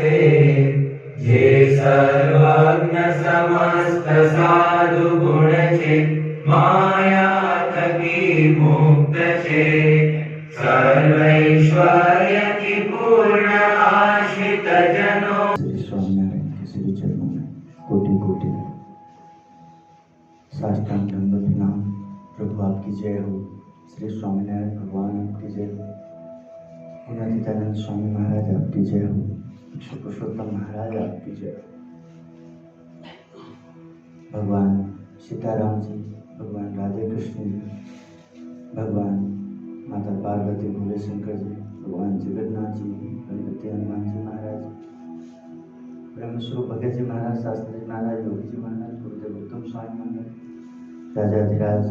से, जे सर्वज्ञ समस्त साधु गुण छे, माया थकी मुक्त छे। सर्वैश्वर्य की पूर्ण आश्रित जनों। श्री स्वामीनारायण के श्री चरणों में कोटि कोटि साष्टांग दंडवत प्रणाम। प्रभु आपकी जय हो। श्री स्वामीनारायण भगवान आपकी जय हो। उन्नतितानंद स्वामी महाराज आपकी जय हो। श्री पुरुषोत्तम महाराज आपकी जय हो। भगवान सीताराम जी, भगवान राधे कृष्ण जी, भगवान माता पार्वती, भोले शंकर जी, भगवान जगन्नाथ जी, गणपति हनुमान जी महाराज, ब्रह्मस्वरूप भगत जी महाराज, शास्त्री जी महाराज, योगी जी महाराज, गुरुदेव उत्तम स्वामी महाराज, राजाधिराज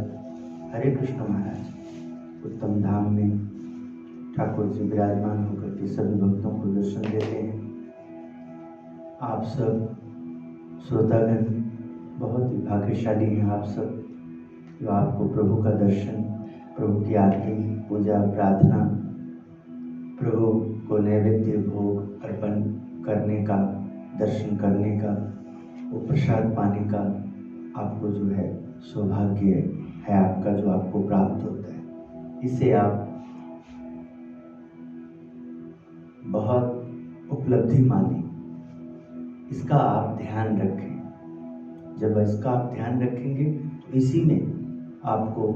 हरे कृष्ण महाराज उत्तम धाम में ठाकुर जी विराजमान होकर के सभी भक्तों को दर्शन देते हैं। आप सब श्रोतागण बहुत ही भाग्यशाली हैं। आप सब जो आपको प्रभु का दर्शन, प्रभु की आरती, पूजा, प्रार्थना, प्रभु को नैवेद्य भोग अर्पण करने का, दर्शन करने का, वो प्रसाद पाने का आपको जो है सौभाग्य है आपका, जो आपको प्राप्त होता है। इसे आप बहुत उपलब्धि माने, इसका आप ध्यान रखें। जब इसका आप ध्यान रखेंगे तो इसी में आपको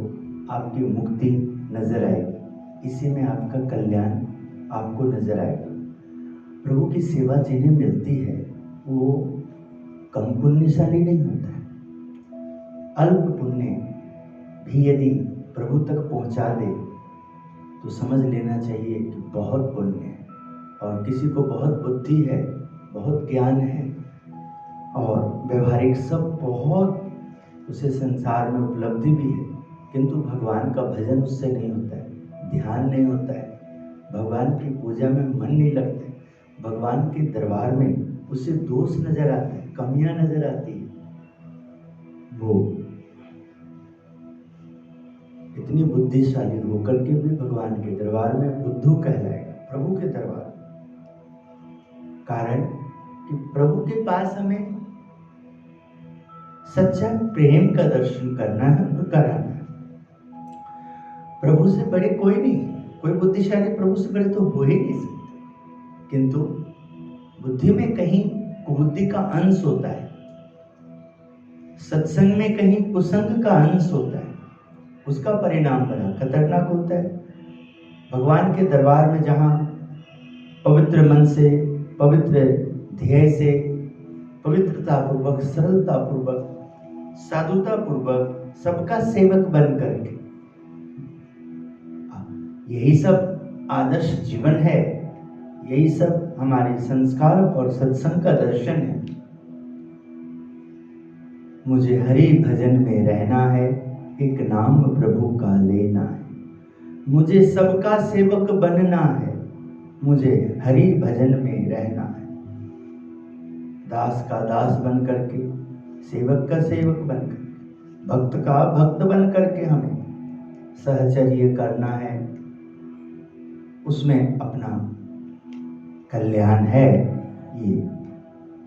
आपकी मुक्ति नजर आएगी, इसी में आपका कल्याण आपको नजर आएगा। प्रभु की सेवा जिन्हें मिलती है वो कम पुण्यशाली नहीं होता है। अल्प पुण्य भी यदि प्रभु तक पहुंचा दे तो समझ लेना चाहिए कि बहुत पुण्य है। और किसी को बहुत बुद्धि है, बहुत ज्ञान है और व्यवहारिक सब बहुत उसे संसार में उपलब्धि भी है, किंतु भगवान का भजन उससे नहीं होता है, ध्यान नहीं होता है, भगवान की पूजा में मन नहीं लगता है, भगवान के दरबार में उसे दोष नजर आता है, कमियां नजर आती है। वो इतनी बुद्धिशाली होकर के भी भगवान के दरबार में बुद्धू कहलाएगा, प्रभु के दरबार। कारण कि प्रभु के पास हमें सच्चा प्रेम का दर्शन करना है और कराना है। प्रभु से बड़े कोई नहीं, कोई बुद्धिशाली प्रभु से बड़े तो हो ही नहीं सकते, किंतु बुद्धि में कहीं कुबुद्धि का अंश होता है, सत्संग में कहीं कुसंग का अंश होता है, उसका परिणाम बड़ा खतरनाक होता है। भगवान के दरबार में जहाँ पवित्र मन से, पवित्र ध्येय से, पवित्रता पूर्वक, सरलता पूर्वक, साधुता पूर्वक सबका सेवक बन करके, यही सब आदर्श जीवन है, यही सब हमारे संस्कार और सत्संग का दर्शन है। मुझे हरि भजन में रहना है, एक नाम प्रभु का लेना है, मुझे सबका सेवक बनना है, मुझे हरि भजन में रहना है। दास का दास बन करके, सेवक का सेवक बन करके, भक्त का भक्त बन करके हमें सहचर्य करना है, उसमें अपना कल्याण है। ये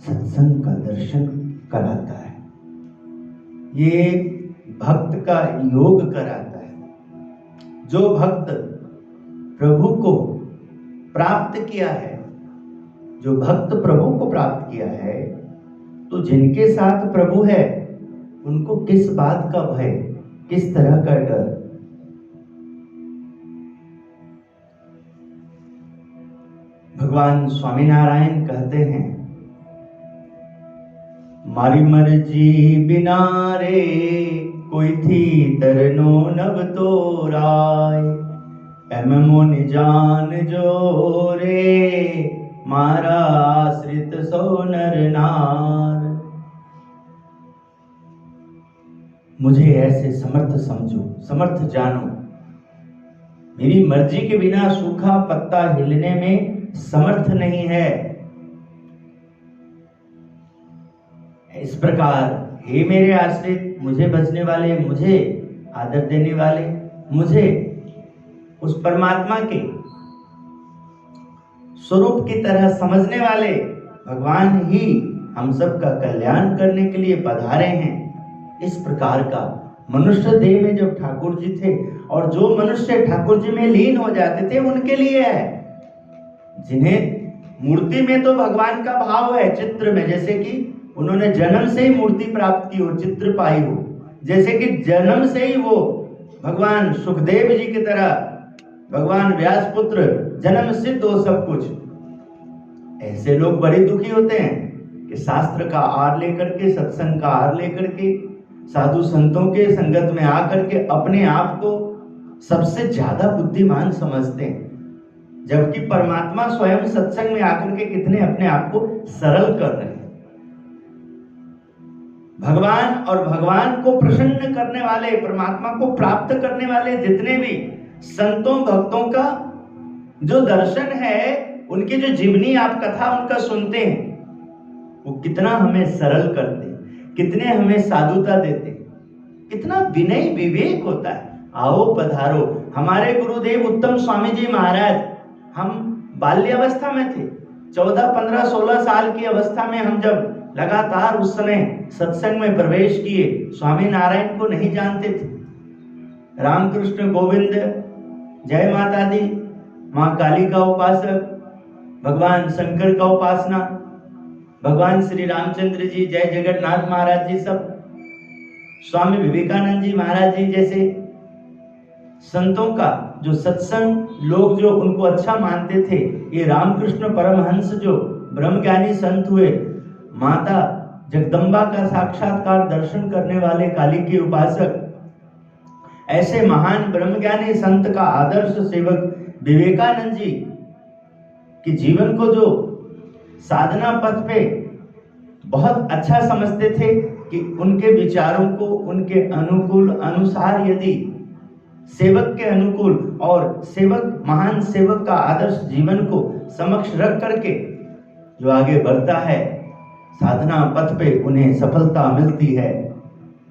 सत्संग का दर्शन कराता है, ये भक्त का योग कराता है। जो भक्त प्रभु को प्राप्त किया है, जो भक्त प्रभु को प्राप्त किया है, तो जिनके साथ प्रभु है उनको किस बात का भय, किस तरह का डर। भगवान स्वामीनारायण कहते हैं, मारी मर्जी बिना रे कोई थी तरनो नव तो राय, एम मोन जान जो रे मारा आश्रित सो नर नार। मुझे ऐसे समर्थ समझो, समर्थ जानो, मेरी मर्जी के बिना सूखा पत्ता हिलने में समर्थ नहीं है। इस प्रकार हे मेरे आश्रित, मुझे बचने वाले, मुझे आदर देने वाले, मुझे उस परमात्मा के स्वरूप की तरह समझने वाले, भगवान ही हम सब का कल्याण करने के लिए पधारे हैं। इस प्रकार का मनुष्य देह में जब ठाकुर जी थे, और जो मनुष्य ठाकुर जी में लीन हो जाते थे उनके लिए है। जिन्हें मूर्ति में तो भगवान का भाव है, चित्र में, जैसे कि उन्होंने जन्म से ही मूर्ति प्राप्त की हो, चित्र पाई हो, जैसे कि जन्म से ही वो भगवान सुखदेव जी की तरह, भगवान व्यास पुत्र जन्म सिद्ध हो सब कुछ। ऐसे लोग बड़े दुखी होते हैं कि शास्त्र का आर लेकर के, सत्संग का आर लेकर के, साधु संतों के संगत में आकर के अपने आप को सबसे ज्यादा बुद्धिमान समझते हैं, जबकि परमात्मा स्वयं सत्संग में आकर के कितने अपने आप को सरल कर रहे हैं। भगवान और भगवान को प्रसन्न करने वाले, परमात्मा को प्राप्त करने वाले जितने भी संतों भक्तों का जो दर्शन है, उनकी जो जीवनी आप कथा उनका सुनते हैं, वो कितना हमें सरल करते हैं, कितने हमें साधुता देते हैं, कितना विनय विवेक होता है। आओ पधारो। हमारे गुरुदेव उत्तम स्वामी जी महाराज, हम बाल्यावस्था में थे, 14, 15, 16 साल की अवस्था में हम जब लगातार उस समय सत्संग में प्रवेश किए, स्वामी नारायण को नहीं जानते थे। रामकृष्ण गोविंद, जय माता दी, माँ काली का उपासक, भगवान शंकर का उपासना, भगवान श्री रामचंद्र जी, जय जगन्नाथ महाराज जी, सब स्वामी विवेकानंद जी महाराज जी जैसे संतों का जो सत्संग लोग जो उनको अच्छा मानते थे, ये रामकृष्ण परमहंस जो ब्रह्मज्ञानी संत हुए, माता जगदम्बा का साक्षात्कार दर्शन करने वाले काली के उपासक, ऐसे महान ब्रह्मज्ञानी संत का आदर्श सेवक विवेकानंद जी के जीवन को जो साधना पथ पे बहुत अच्छा समझते थे कि उनके विचारों को उनके अनुकूल अनुसार यदि सेवक के अनुकूल और सेवक महान सेवक का आदर्श जीवन को समक्ष रख करके जो आगे बढ़ता है साधना पथ पे, उन्हें सफलता मिलती है।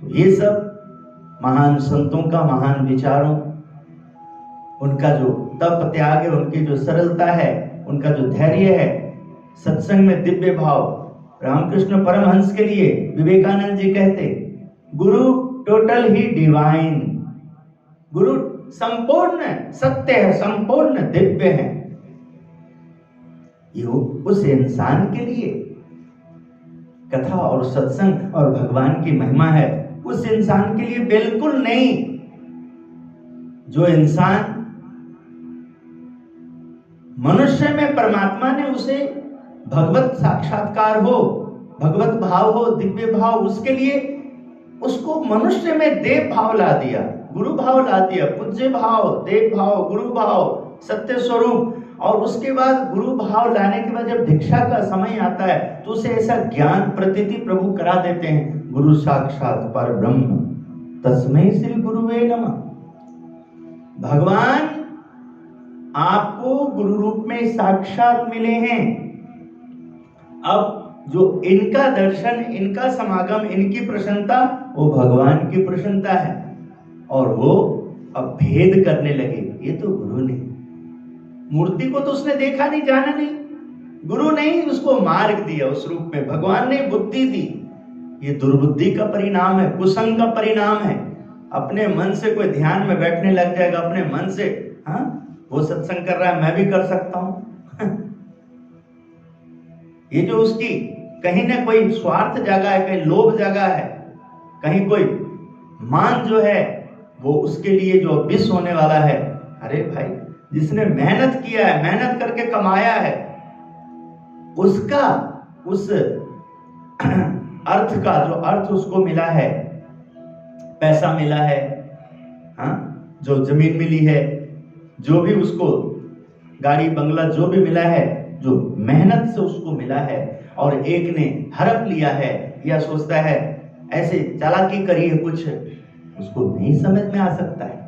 तो ये सब महान संतों का, महान विचारों, उनका जो तप त्याग है, उनकी जो सरलता है, उनका जो धैर्य है, सत्संग में दिव्य भाव। रामकृष्ण परमहंस के लिए विवेकानंद जी कहते, गुरु टोटल ही डिवाइन, गुरु संपूर्ण सत्य है, संपूर्ण दिव्य है। ये उस इंसान के लिए कथा और सत्संग और भगवान की महिमा है, उस इंसान के लिए बिल्कुल नहीं। जो इंसान मनुष्य में परमात्मा ने उसे भगवत साक्षात्कार हो, भगवत भाव हो, दिव्य भाव, उसके लिए उसको मनुष्य में देव भाव ला दिया, गुरु भाव ला दिया, पूज्य भाव, देव भाव, गुरु भाव, सत्य स्वरूप। और उसके बाद गुरु भाव लाने के बाद जब दीक्षा का समय आता है तो उसे ऐसा ज्ञान प्रतीति प्रभु करा देते हैं, गुरु साक्षात पर ब्रह्म तस्मै श्री गुरुवे नमः। भगवान आपको गुरु रूप में साक्षात मिले हैं। अब जो इनका दर्शन, इनका समागम, इनकी प्रसन्नता, वो भगवान की प्रसन्नता है। और वो अब भेद करने लगे, ये तो गुरु ने, मूर्ति को तो उसने देखा नहीं, जाना नहीं, गुरु ने ही उसको मार्ग दिया उस रूप में, भगवान ने बुद्धि दी। ये दुर्बुद्धि का परिणाम है, कुसंग का परिणाम है। अपने मन से कोई ध्यान में बैठने लग जाएगा, अपने मन से, हाँ वो सत्संग कर रहा है मैं भी कर सकता हूं। ये जो उसकी कहीं ना कोई स्वार्थ जगा है, कहीं लोभ जगा है, कहीं कोई मान जो है वो उसके लिए जो विष होने वाला है। अरे भाई, जिसने मेहनत किया है, मेहनत करके कमाया है, उसका उस अर्थ का जो अर्थ उसको मिला है, पैसा मिला है, हाँ जो जमीन मिली है, जो भी उसको गाड़ी बंगला जो भी मिला है, जो मेहनत से उसको मिला है, और एक ने हड़प लिया है या सोचता है ऐसे चालाकी करी है कुछ, उसको नहीं समझ में आ सकता है,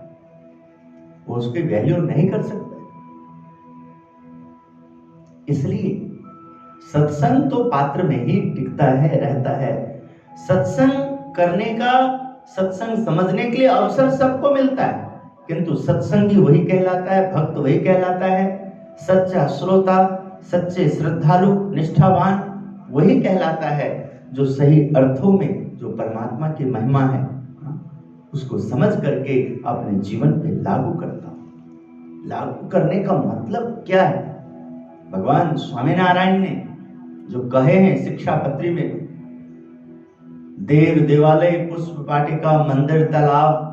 वो उसकी वैल्यू नहीं कर सकता। इसलिए सत्संग तो पात्र में ही टिकता है, रहता है। सत्संग करने का, सत्संग समझने के लिए अवसर सबको मिलता है, किंतु सत्संगी वही कहलाता है, भक्त वही कहलाता है, सच्चा श्रोता, सच्चे श्रद्धालु, निष्ठावान वही कहलाता है जो सही अर्थों में जो परमात्मा की महिमा है उसको समझ करके अपने जीवन पे लागू करता हूं। लागू करने का मतलब क्या है? भगवान स्वामीनारायण ने जो कहे हैं शिक्षा पत्री में, देव देवालय पुष्प वाटिका मंदिर तालाब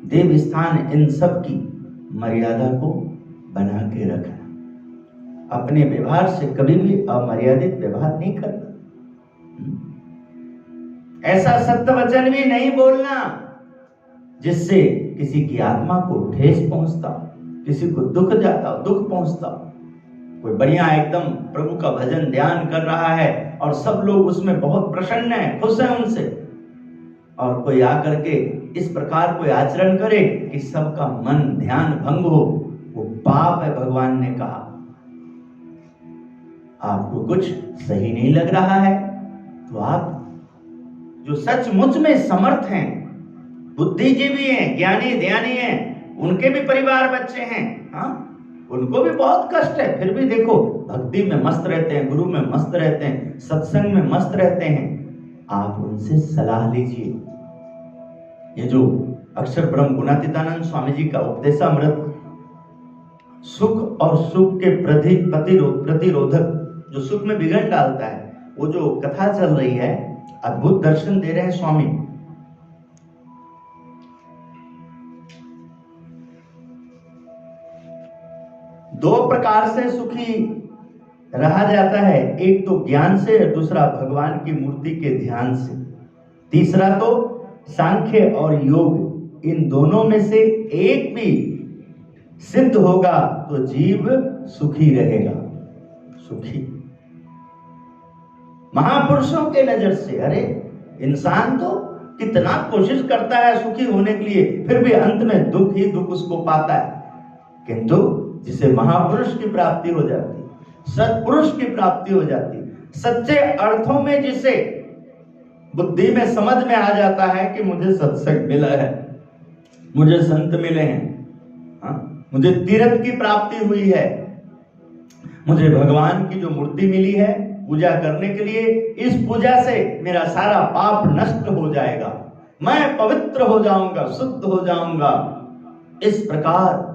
देव स्थान, इन सब की मर्यादा को बना के रखना। अपने व्यवहार से कभी भी अमर्यादित व्यवहार नहीं करना। ऐसा सत्य वचन भी नहीं बोलना जिससे किसी की आत्मा को ठेस पहुंचता, किसी को दुख जाता, दुख पहुंचता। कोई बढ़िया एकदम प्रभु का भजन ध्यान कर रहा है और सब लोग उसमें बहुत प्रसन्न है, खुश है उनसे, और कोई आकर के इस प्रकार कोई आचरण करे कि सबका मन ध्यान भंग हो, वो पाप है। भगवान ने कहा आपको कुछ सही नहीं लग रहा है तो आप जो सचमुच में समर्थ हैं, बुद्धिजीवी हैं, ज्ञानी ध्यानी हैं, उनके भी परिवार बच्चे हैं, उनको भी बहुत कष्ट है, फिर भी देखो भक्ति में मस्त रहते हैं, गुरु में मस्त रहते हैं, सत्संग में मस्त रहते हैं। आप उनसे सलाह लीजिए। ये जो अक्षर ब्रह्म गुणातीतानंद स्वामी जी का उपदेशामृत सुख और सुख के प्रतिरोधक जो सुख में बिगड़ डालता है, वो जो कथा चल रही है, अद्भुत दर्शन दे रहे हैं स्वामी। दो प्रकार से सुखी रहा जाता है, एक तो ज्ञान से, दूसरा भगवान की मूर्ति के ध्यान से, तीसरा तो सांख्य और योग। इन दोनों में से एक भी सिद्ध होगा तो जीव सुखी रहेगा। सुखी महापुरुषों के नजर से, अरे इंसान तो कितना कोशिश करता है सुखी होने के लिए, फिर भी अंत में दुख ही दुख उसको पाता है। किंतु जिसे महापुरुष की प्राप्ति हो जाती, सत्पुरुष की प्राप्ति हो जाती, सच्चे अर्थों में जिसे बुद्धि में समझ में आ जाता है कि मुझे सत्संग मिला है, मुझे संत मिले हैं, मुझे तीर्थ की प्राप्ति हुई है, मुझे भगवान की जो मूर्ति मिली है पूजा करने के लिए, इस पूजा से मेरा सारा पाप नष्ट हो जाएगा, मैं पवित्र हो जाऊंगा, शुद्ध हो जाऊंगा। इस प्रकार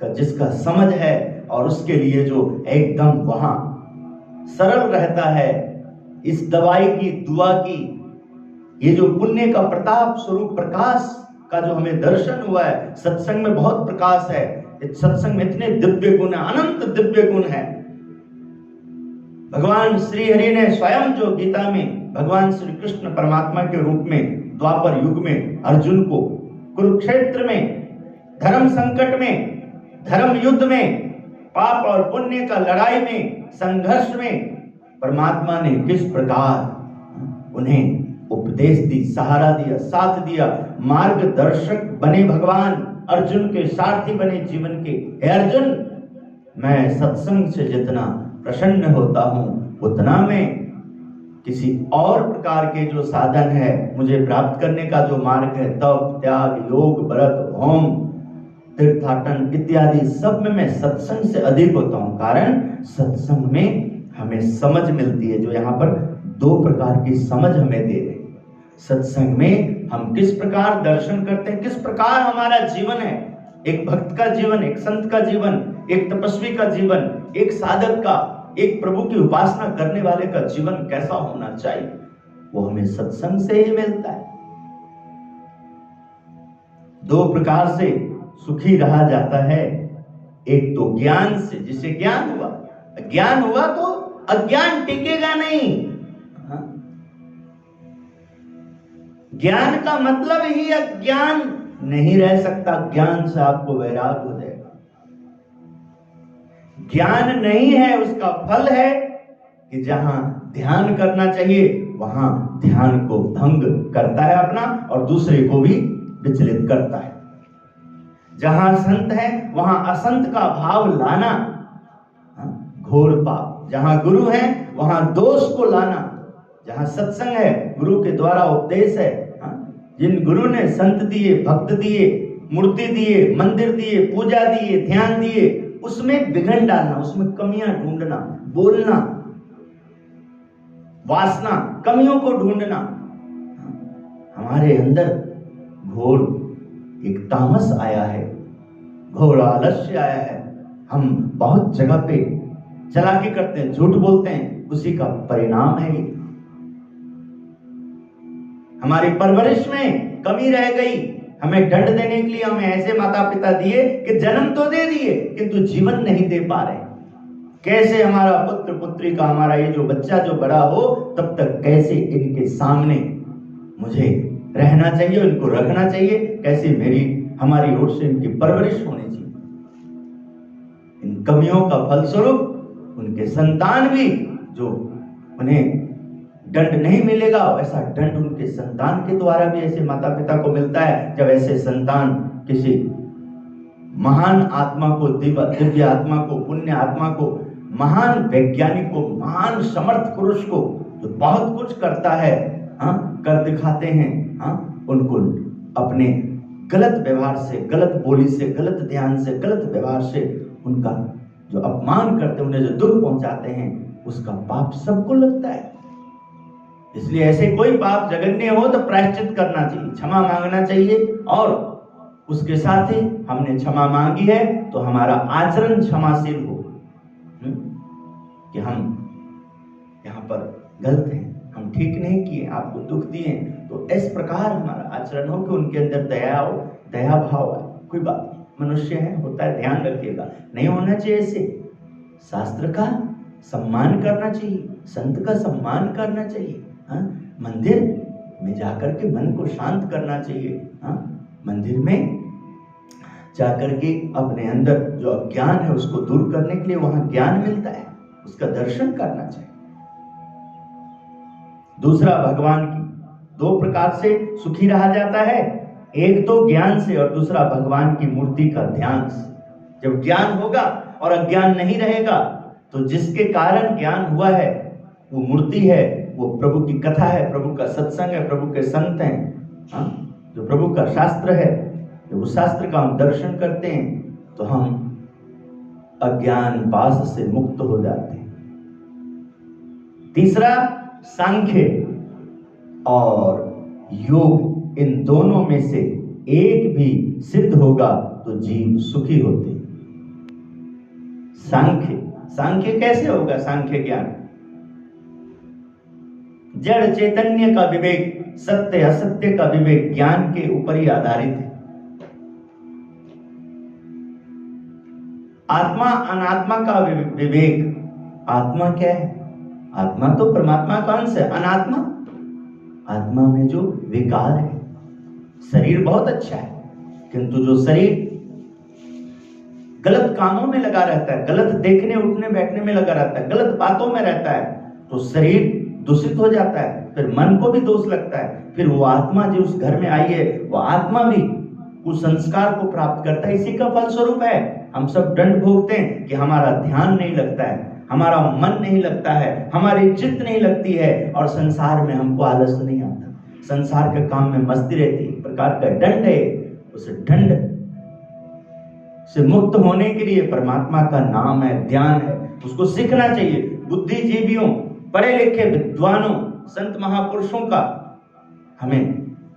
का जिसका समझ है और उसके लिए जो एकदम वहां सरल रहता है, इस दवाई की दुआ की, ये जो पुण्य का प्रताप स्वरूप प्रकाश का जो हमें दर्शन हुआ है, सत्संग में बहुत प्रकाश है, इस सत्संग में इतने दिव्य गुण है, अनंत दिव्य गुण है। भगवान श्री हरि ने स्वयं जो गीता में भगवान श्री कृष्ण परमात्मा के रूप में द्वापर युग में अर्जुन को कुरुक्षेत्र में धर्म संकट में, धर्म युद्ध में, पाप और पुण्य का लड़ाई में, संघर्ष में परमात्मा ने किस प्रकार उन्हें उपदेश दी, सहारा दिया, साथ दिया, मार्गदर्शक बने। भगवान अर्जुन के सारथी बने जीवन के। हे अर्जुन, मैं सत्संग से जितना प्रसन्न होता हूं उतना मैं किसी और प्रकार के जो साधन है मुझे प्राप्त करने का जो मार्ग है, तप, त्याग, योग, व्रत, होम, तीर्थाटन इत्यादि सब में मैं सत्संग से अधिक होता हूं। कारण सत्संग में हमें समझ मिलती है, जो यहाँ पर दो प्रकार की समझ हमें दे रहे। सत्संग में हम किस प्रकार दर्शन करते हैं, किस प्रकार हमारा जीवन है, एक भक्त का जीवन, एक संत का जीवन, एक तपस्वी का जीवन, एक साधक का, एक प्रभु की उपासना करने वाले का जीवन कैसा होना चाहिए, वो हमें सत्संग से ही मिलता है। दो प्रकार से सुखी रहा जाता है, एक तो ज्ञान से, जिसे ज्ञान हुआ, ज्ञान हुआ तो अज्ञान टिकेगा नहीं। ज्ञान का मतलब ही अज्ञान नहीं रह सकता, ज्ञान से आपको वैराग हो जाएगा। ज्ञान नहीं है, उसका फल है कि जहां ध्यान करना चाहिए वहां ध्यान को भंग करता है अपना, और दूसरे को भी विचलित करता है। जहां संत है वहां असंत का भाव लाना घोर पाप। जहां गुरु है वहां दोष को लाना। जहां सत्संग है, गुरु के द्वारा उपदेश है, जिन गुरु ने संत दिए, भक्त दिए, मूर्ति दिए, मंदिर दिए, पूजा दिए, ध्यान दिए, उसमें बिगड़ डालना, उसमें कमियां ढूंढना, बोलना, वासना, कमियों को ढूंढना। हमारे अंदर घोर एक तामस आया है, घोर आलस्य आया है। हम बहुत जगह पे चालाकी करते हैं, झूठ बोलते हैं, उसी का परिणाम है ये। हमारी परवरिश में कमी रह गई। हमें दंड देने के लिए हमें ऐसे माता पिता दिए कि जन्म तो दे दिए किंतु जीवन नहीं दे पा रहे। कैसे हमारा पुत्र पुत्री का, हमारा ये जो बच्चा जो बड़ा हो, तब तक कैसे इनके सामने मुझे रहना चाहिए, इनको रखना चाहिए, कैसे हमारी ओर से इनकी परवरिश होनी चाहिए। इन कमियों का फलस्वरूप उनके संतान भी, जो उन्हें दंड नहीं मिलेगा, ऐसा दंड उनके संतान के द्वारा भी ऐसे माता पिता को मिलता है। जब ऐसे संतान किसी महान आत्मा को, दिव्य आत्मा को, पुण्य आत्मा को, महान वैज्ञानिक को, महान समर्थ पुरुष को, जो बहुत कुछ करता है, कर दिखाते हैं, उनको अपने गलत व्यवहार से, गलत बोली से, गलत ध्यान से, गलत व्यवहार से उनका जो अपमान करते हैं, उन्हें जो दुख पहुंचाते हैं, उसका पाप सबको लगता है। इसलिए ऐसे कोई पाप जघन्य हो तो प्रायश्चित करना चाहिए, क्षमा मांगना चाहिए, और उसके साथ ही हमने क्षमा मांगी है तो हमारा आचरण क्षमाशील हो, कि हम यहाँ पर गलत हैं, हम ठीक नहीं किए, आपको दुख दिए, तो इस प्रकार हमारा आचरण हो कि उनके अंदर दया हो, दया भाव आए। कोई बात नहीं, मनुष्य है, होता है, ध्यान रखिएगा, नहीं होना चाहिए ऐसे। शास्त्र का सम्मान करना चाहिए, संत का सम्मान करना चाहिए, मंदिर में जाकर के मन को शांत करना चाहिए, मंदिर में जाकर के अपने अंदर जो अज्ञान है उसको दूर करने के लिए वहां ज्ञान मिलता है, उसका दर्शन करना चाहिए। दूसरा, भगवान की दो प्रकार से सुखी रहा जाता है, एक तो ज्ञान से और दूसरा भगवान की मूर्ति का ध्यान से। जब ज्ञान होगा और अज्ञान नहीं रहेगा तो जिसके कारण ज्ञान हुआ है वो मूर्ति है, वो प्रभु की कथा है, प्रभु का सत्संग है, प्रभु के संत हैं, जो प्रभु का शास्त्र है। जब उस शास्त्र का हम दर्शन करते हैं तो हम अज्ञान पाश से मुक्त हो जाते हैं। तीसरा, सांख्य और योग, इन दोनों में से एक भी सिद्ध होगा तो जीव सुखी होते। सांख्य कैसे होगा? सांख्य ज्ञान जड़ चैतन्य का विवेक, सत्य असत्य का विवेक ज्ञान के ऊपर ही आधारित है। आत्मा अनात्मा का विवेक, आत्मा क्या है? आत्मा तो परमात्मा का अंश है। अनात्मा, आत्मा में जो विकार है। शरीर बहुत अच्छा है किंतु जो शरीर गलत कामों में लगा रहता है, गलत देखने उठने बैठने में लगा रहता है, गलत बातों में रहता है, तो शरीर दूषित हो जाता है, फिर मन को भी दोष लगता है, फिर वो आत्मा जो उस घर में आई है वो आत्मा भी उस संस्कार को प्राप्त करता है। इसी का फलस्वरूप है हम सब दंड भोगते हैं कि हमारा ध्यान नहीं लगता है, हमारा मन नहीं लगता है, हमारी चित्त नहीं लगती है, और संसार में हमको आलस नहीं आता, संसार के काम में मस्ती रहती है। एक प्रकार का दंड है। उस दंड से मुक्त होने के लिए परमात्मा का नाम है, ध्यान है, उसको सीखना चाहिए। बुद्धिजीवियों, पढ़े लिखे विद्वानों, संत महापुरुषों का हमें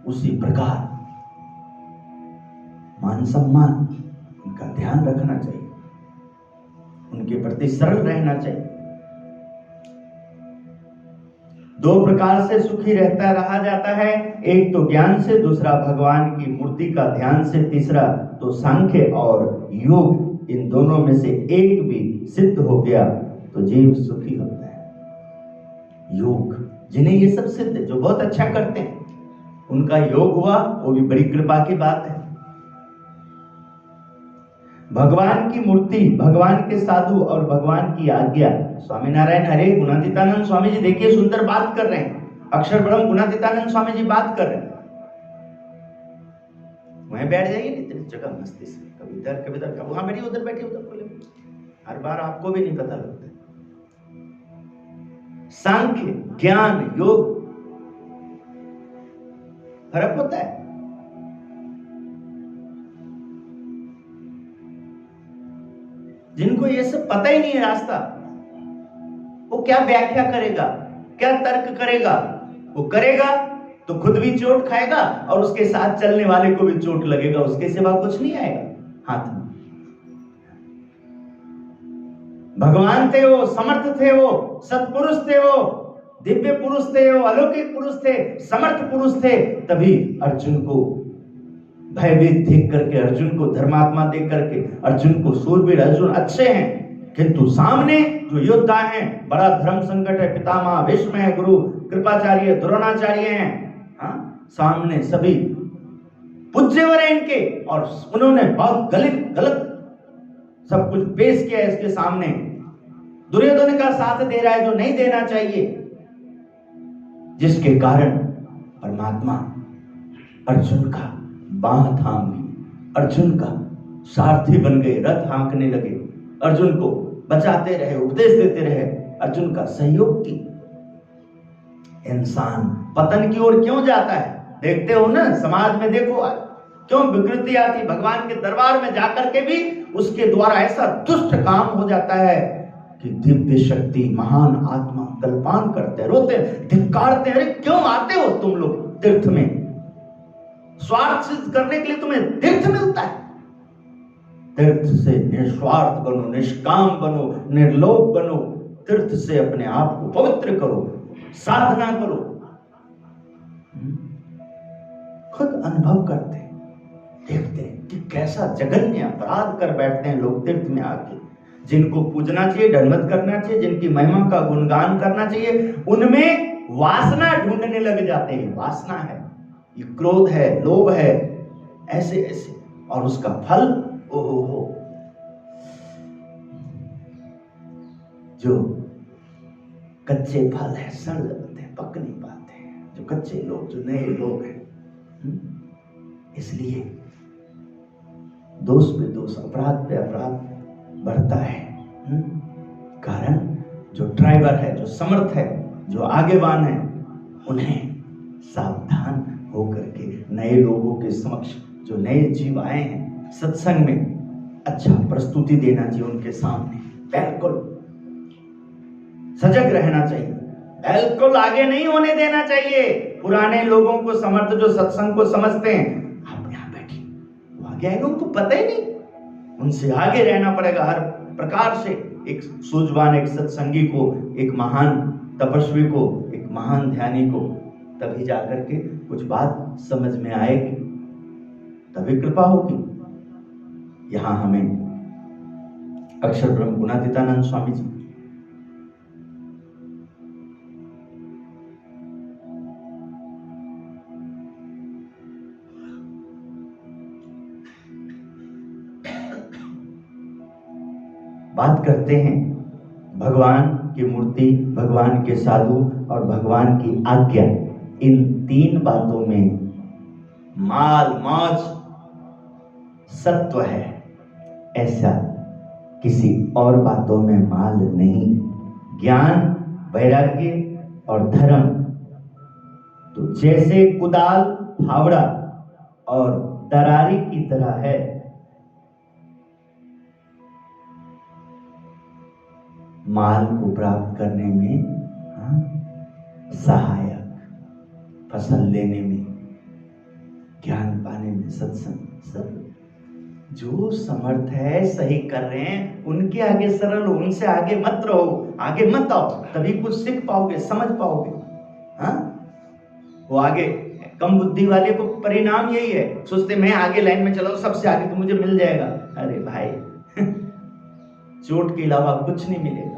उसी प्रकार मान सम्मान, उनका ध्यान रखना चाहिए, उनके प्रति सरल रहना चाहिए। दो प्रकार से सुखी रहा जाता है, एक तो ज्ञान से, दूसरा भगवान की मूर्ति का ध्यान से, तीसरा तो सांख्य और योग, इन दोनों में से एक भी सिद्ध हो गया तो जीव सुखी होता है। योग, जिन्हें ये सब सिद्ध है, जो बहुत अच्छा करते हैं, उनका योग हुआ, वो भी बड़ी कृपा की बात है। भगवान की मूर्ति, भगवान के साधु और भगवान की आज्ञा। स्वामीनारायण हरे गुणातीतानंद स्वामी जी देखिए सुंदर बात कर रहे हैं, अक्षर ब्रह्म गुणातीतानंद स्वामी जी बात कर रहे हैं। वहीं बैठ जाइए, नहीं तेरी जगह मस्ती से, कभी इधर कभी उधर, वहां बैठिए, उधर बैठिए, उधर बोले, हर बार आपको भी नहीं पता लगता। सांख्य, ज्ञान, योग, फर्क होता है। जिनको ये सब पता ही नहीं है रास्ता, वो क्या व्याख्या करेगा, क्या तर्क करेगा? वो करेगा तो खुद भी चोट खाएगा और उसके साथ चलने वाले को भी चोट लगेगा, उसके सिवा कुछ नहीं आएगा हाथ में। भगवान थे वो, समर्थ थे वो, सत्पुरुष थे वो, दिव्य पुरुष थे वो, अलौकिक पुरुष थे, समर्थ पुरुष थे। तभी अर्जुन को भयभीत देख करके, अर्जुन को धर्मात्मा देख करके, अर्जुन को सूरवीर, अर्जुन अच्छे हैं, किंतु सामने जो योद्धा हैं, बड़ा धर्म संकट है, पितामह भीष्म है, गुरु कृपाचार्य द्रोणाचार्य हैं, हाँ, सामने सभी पूज्यवर हैं इनके, और उन्होंने बहुत गलत सब कुछ पेश किया है इसके सामने। दुर्योधन का साथ दे रहा है जो नहीं देना चाहिए, जिसके कारण परमात्मा अर्जुन का बाह थाम ली, अर्जुन का सारथी बन गए, रथ हाँकने लगे, अर्जुन को बचाते रहे, उपदेश देते रहे, अर्जुन का सहयोग की। इंसान पतन की ओर क्यों जाता है? देखते हो ना, समाज में देखो आज क्यों विकृति आती। भगवान के दरबार में जाकर के भी उसके द्वारा ऐसा दुष्ट काम हो जाता है कि दिव्य शक्ति, महान आत्मा कल्पान करते, रोते, धिक्कारते, अरे क्यों आते हो तुम लोग तीर्थ में? स्वार्थ सिद्ध करने के लिए तुम्हें तीर्थ मिलता है। तीर्थ से निस्वार्थ बनो, निष्काम बनो, निर्लोभ बनो, तीर्थ से अपने आप को पवित्र करो, साधना करो। खुद अनुभव करते, देखते कि कैसा जघन्य अपराध कर बैठते हैं लोग तीर्थ में आके। जिनको पूजना चाहिए, दंडवत करना चाहिए, जिनकी महिमा का गुणगान करना चाहिए, उनमें वासना ढूंढने लग जाते हैं। वासना है, ये क्रोध है, लोभ है, ऐसे ऐसे, और उसका फल ओहो, जो कच्चे फल है, सड़ जाते हैं, पक नहीं पाते हैं, जो कच्चे लोग, जो नए लोग हैं। इसलिए दोष पे दोष, अपराध पे अपराध बढ़ता है। कारण जो ड्राइवर है, जो समर्थ है, जो आगेवान है, उन्हें सावधान होकर के नए लोगों के समक्ष, जो नए जीव आए हैं सत्संग में, अच्छा प्रस्तुति देना चाहिए उनके सामने। बिल्कुल सजग रहना चाहिए, बिल्कुल आगे नहीं होने देना चाहिए। पुराने लोगों को, समर्थ जो सत्संग को समझते हैं, आप यहाँ बैठिए, वो आगे आएंगे, उनको पता ही नहीं, उनसे आगे रहना पड़ेगा हर प्रकार से। एक सूझवान, एक सत्संगी को, एक महान तपस्वी को, एक महान ध्यानी को, तभी जाकर के कुछ बात समझ में आएगी, तभी कृपा होगी। यहां हमें अक्षर ब्रह्म गुणातीतानंद स्वामी जी बात करते हैं भगवान की मूर्ति, भगवान के साधु और भगवान की आज्ञा, इन तीन बातों में माल मौज सत्व है, ऐसा किसी और बातों में माल नहीं। ज्ञान, वैराग्य और धर्म तो जैसे कुदाल, फावड़ा और दरारी की तरह है। माल को प्राप्त करने में, सहायक, फसल लेने में, ज्ञान पाने में, सत्संग, सब जो समर्थ है, सही कर रहे हैं, उनके आगे सरल हो, उनसे आगे मत रहो, आगे मत आओ, तभी कुछ सीख पाओगे, समझ पाओगे। हाँ, वो आगे कम बुद्धि वाले को परिणाम यही है, सोचते मैं आगे लाइन में चला, सबसे आगे तो मुझे मिल जाएगा। अरे भाई चोट के अलावा कुछ नहीं मिलेगा।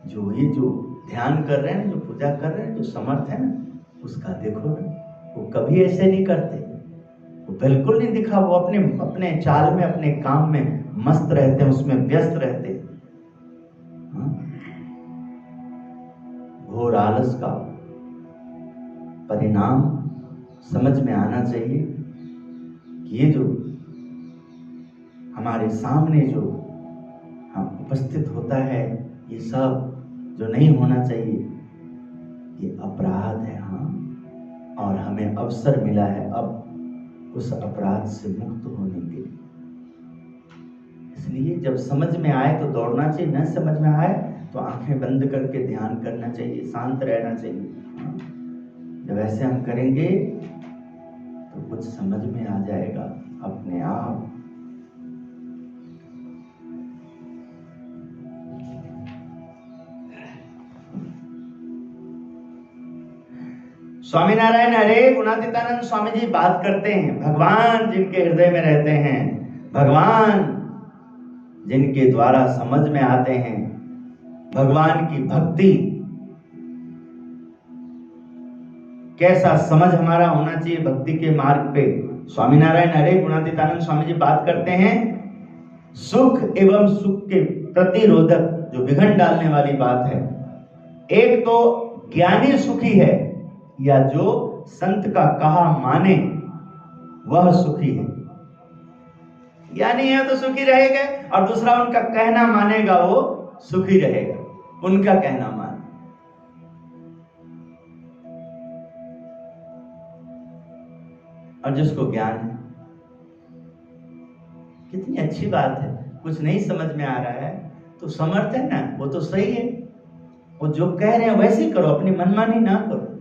जो ये जो ध्यान कर रहे हैं, जो पूजा कर रहे हैं, जो समर्थ है ना, उसका देखो ना, वो कभी ऐसे नहीं करते, वो बिल्कुल नहीं दिखा, वो अपने अपने चाल में, अपने काम में मस्त रहते हैं, उसमें व्यस्त रहते हैं। घोर आलस का परिणाम समझ में आना चाहिए कि ये जो हमारे सामने जो उपस्थित होता है, ये सब जो नहीं होना चाहिए, ये अपराध है। और हमें अवसर मिला है अब उस अपराध से मुक्त होने के लिए। इसलिए जब समझ में आए तो दौड़ना चाहिए, न समझ में आए तो आंखें बंद करके ध्यान करना चाहिए, शांत रहना चाहिए। जब ऐसे हम करेंगे तो कुछ समझ में आ जाएगा अपने आप। स्वामीनारायण हरे गुणातीतानंद स्वामी जी बात करते हैं, भगवान जिनके हृदय में रहते हैं, भगवान जिनके द्वारा समझ में आते हैं, भगवान की भक्ति कैसा समझ हमारा होना चाहिए भक्ति के मार्ग पे। स्वामीनारायण हरे गुणातीतानंद स्वामी जी बात करते हैं, सुख एवं सुख के प्रतिरोधक जो विघन डालने वाली बात है, एक तो ज्ञानी सुखी है या जो संत का कहा माने वह सुखी है। ज्ञानी है तो सुखी रहेगा, और दूसरा उनका कहना मानेगा वो सुखी रहेगा, उनका कहना मान। और जिसको ज्ञान है, कितनी अच्छी बात है, कुछ नहीं समझ में आ रहा है तो समर्थ है ना, वो तो सही है, वो जो कह रहे हैं वैसे करो, अपनी मनमानी ना करो।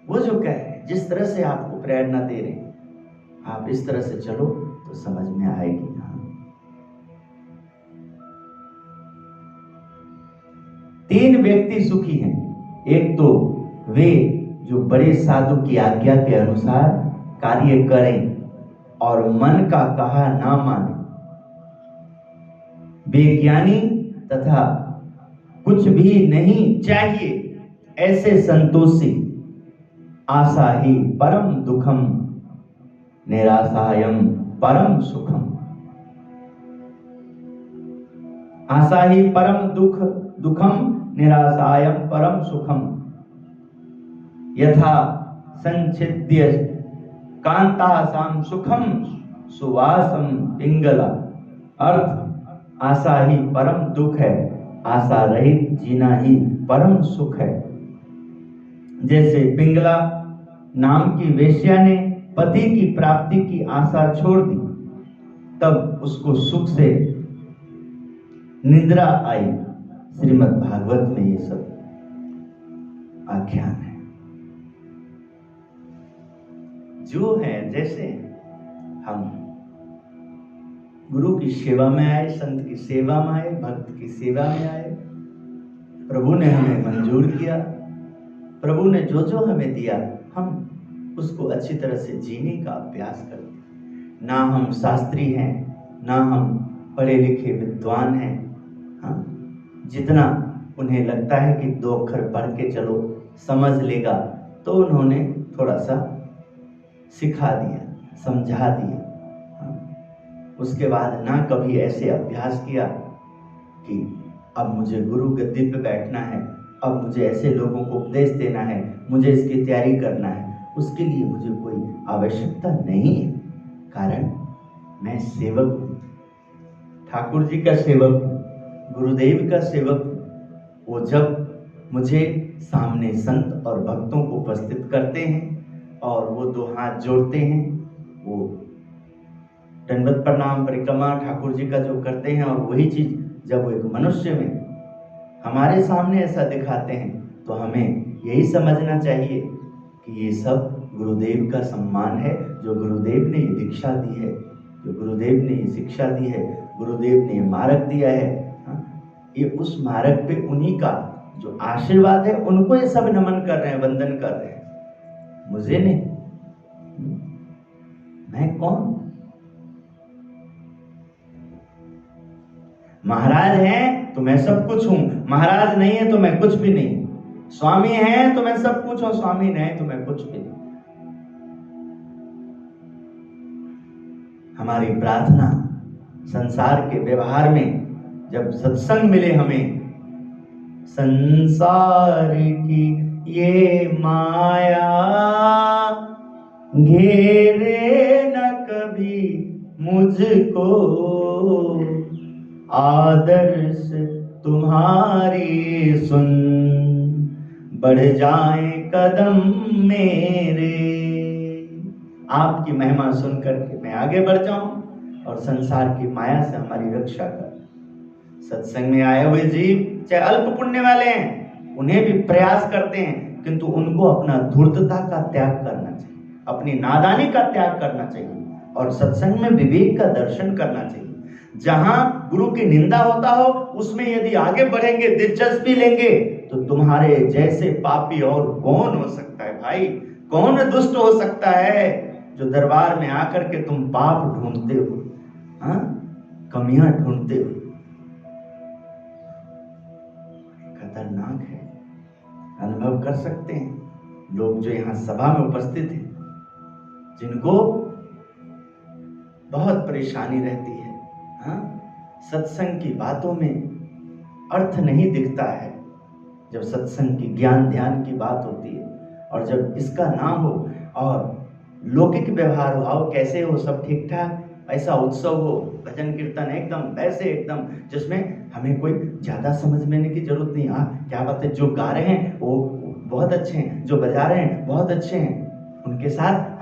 वो जो कह रहे हैं, जिस तरह से आपको प्रेरणा दे रहे हैं, आप इस तरह से चलो तो समझ में आएगी। तीन व्यक्ति सुखी हैं, एक तो वे जो बड़े साधु की आज्ञा के अनुसार कार्य करें और मन का कहा ना माने, बेज्ञानी तथा कुछ भी नहीं चाहिए ऐसे संतोषी, आशा ही परम दुखम निराशायम परम सुखम। आशा ही परम दुखम निराशायम परम सुखम। यथा संचिद्य कांतासाम सुखम सुवासम पिंगला। अर्थ, आशा ही परम दुख है, आशा रहित जीना ही परम सुख है। जैसे पिंगला नाम की वेश्या ने पति की प्राप्ति की आशा छोड़ दी, तब उसको सुख से निद्रा आई। श्रीमद् भागवत में ये सब आख्यान है। जो है जैसे हम गुरु की सेवा में आए, संत की सेवा में आए, भक्त की सेवा में आए, प्रभु ने हमें मंजूर किया, प्रभु ने जो जो हमें दिया हम उसको अच्छी तरह से जीने का अभ्यास करते। ना हम शास्त्री हैं, ना हम पढ़े लिखे विद्वान हैं। हाँ, जितना उन्हें लगता है कि 2 अक्षर पढ़ के चलो समझ लेगा, तो उन्होंने थोड़ा सा सिखा दिया, समझा दिया। हाँ, उसके बाद ना कभी ऐसे अभ्यास किया कि अब मुझे गुरु गद्दी पे बैठना है, अब मुझे ऐसे लोगों को उपदेश देना है, मुझे इसकी तैयारी करना है, उसके लिए मुझे कोई आवश्यकता नहीं है। कारण मैं सेवक हूँ, ठाकुर जी का सेवक हूँ, गुरुदेव का सेवक हूँ। वो जब मुझे सामने संत और भक्तों को उपस्थित करते हैं और वो 2 हाथ जोड़ते हैं, वो दंडवत प्रणाम परिक्रमा ठाकुर जी का जो करते हैं, और वही चीज जब वो एक मनुष्य में हमारे सामने ऐसा दिखाते हैं, तो हमें यही समझना चाहिए कि ये सब गुरुदेव का सम्मान है, जो गुरुदेव ने ये दीक्षा दी है, जो गुरुदेव ने ये शिक्षा दी है, गुरुदेव ने ये मार्ग दिया है। ये उस मार्ग पे उन्हीं का जो आशीर्वाद है, उनको ये सब नमन कर रहे हैं, वंदन कर रहे हैं, मुझे नहीं। मैं कौन? महाराज हैं तो मैं सब कुछ हूं, महाराज नहीं है तो मैं कुछ भी नहीं। स्वामी हैं तो मैं सब कुछ हूं, स्वामी नहीं तो मैं कुछ भी नहीं। हमारी प्रार्थना संसार के व्यवहार में जब सत्संग मिले हमें, संसार की ये माया घेरे न कभी मुझको, आदर्श तुम्हारी सुन बढ़ जाए कदम मेरे। आपकी महिमा सुन करके मैं आगे बढ़ जाऊं और संसार की माया से हमारी रक्षा कर। सत्संग में आए हुए जीव चाहे अल्प पुण्य वाले हैं, उन्हें भी प्रयास करते हैं, किंतु उनको अपना धूर्तता का त्याग करना चाहिए, अपनी नादानी का त्याग करना चाहिए और सत्संग में विवेक का दर्शन करना चाहिए। जहां गुरु की निंदा होता हो उसमें यदि आगे बढ़ेंगे, दिलचस्पी लेंगे, तो तुम्हारे जैसे पापी और कौन हो सकता है भाई? कौन दुष्ट हो सकता है जो दरबार में आकर के तुम पाप ढूंढते हो, हाँ, कमियां ढूंढते हो? खतरनाक है। अनुभव कर सकते हैं लोग जो यहाँ सभा में उपस्थित हैं, जिनको बहुत परेशानी रहती है, हाँ, सत्संग की बातों में अर्थ नहीं दिखता है। जब सत्संग की ज्ञान ध्यान की बात होती है और जब इसका नाम हो और लौकिक व्यवहार हो, आओ कैसे हो, सब ठीक ठाक, ऐसा उत्सव हो, भजन कीर्तन एकदम वैसे एकदम जिसमें हमें कोई ज्यादा समझ में की जरूरत नहीं। हाँ क्या बात है, जो गा रहे हैं वो बहुत अच्छे हैं, जो बजा रहे हैं बहुत अच्छे हैं, उनके साथ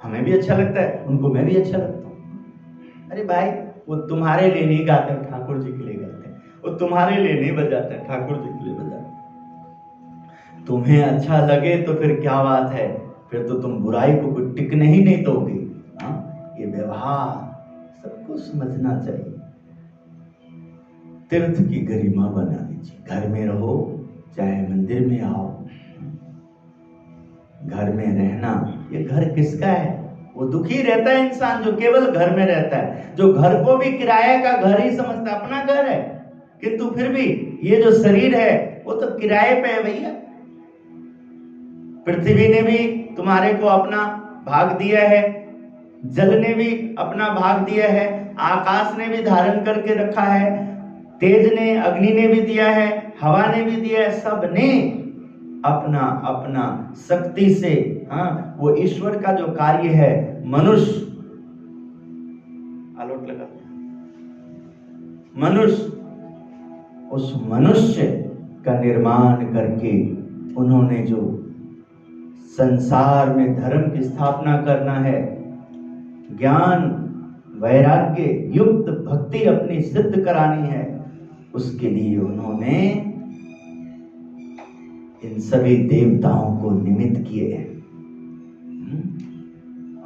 हमें भी अच्छा लगता है, उनको मैं भी अच्छा लगता हूँ। अरे भाई वो तुम्हारे लिए नहीं गाते हैं, ठाकुर जी के लिए गाते हैं। वो तुम्हारे लिए नहीं बजाते हैं, ठाकुर जी के लिए बजाते हैं। तुम्हें अच्छा लगे तो फिर क्या बात है, फिर तो तुम बुराई को कोई टिकने ही नहीं दोगे। हाँ, ये व्यवहार सबको समझना चाहिए। तीर्थ की गरिमा बना लीजिए। घर में रहो चाहे मंदिर में आओ, घर में रहना, ये घर किसका है? वो दुखी रहता है इंसान जो केवल घर में रहता है, जो घर को भी किराए का घर ही समझता है, अपना घर है, किंतु फिर भी ये जो शरीर है वो तो किराए पे है भैया। पृथ्वी ने भी तुम्हारे को अपना भाग दिया है, जल ने भी अपना भाग दिया है, आकाश ने भी धारण करके रखा है, तेज ने, अग्नि ने भी दिया है, हवा ने भी दिया है, सब ने अपना अपना शक्ति से, हाँ, वो ईश्वर का जो कार्य है, मनुष्य आलोट लगा, मनुष्य, उस मनुष्य का निर्माण करके उन्होंने जो संसार में धर्म की स्थापना करना है, ज्ञान वैराग्य युक्त भक्ति अपनी सिद्ध करानी है, उसके लिए उन्होंने इन सभी देवताओं को निमित्त किए हैं।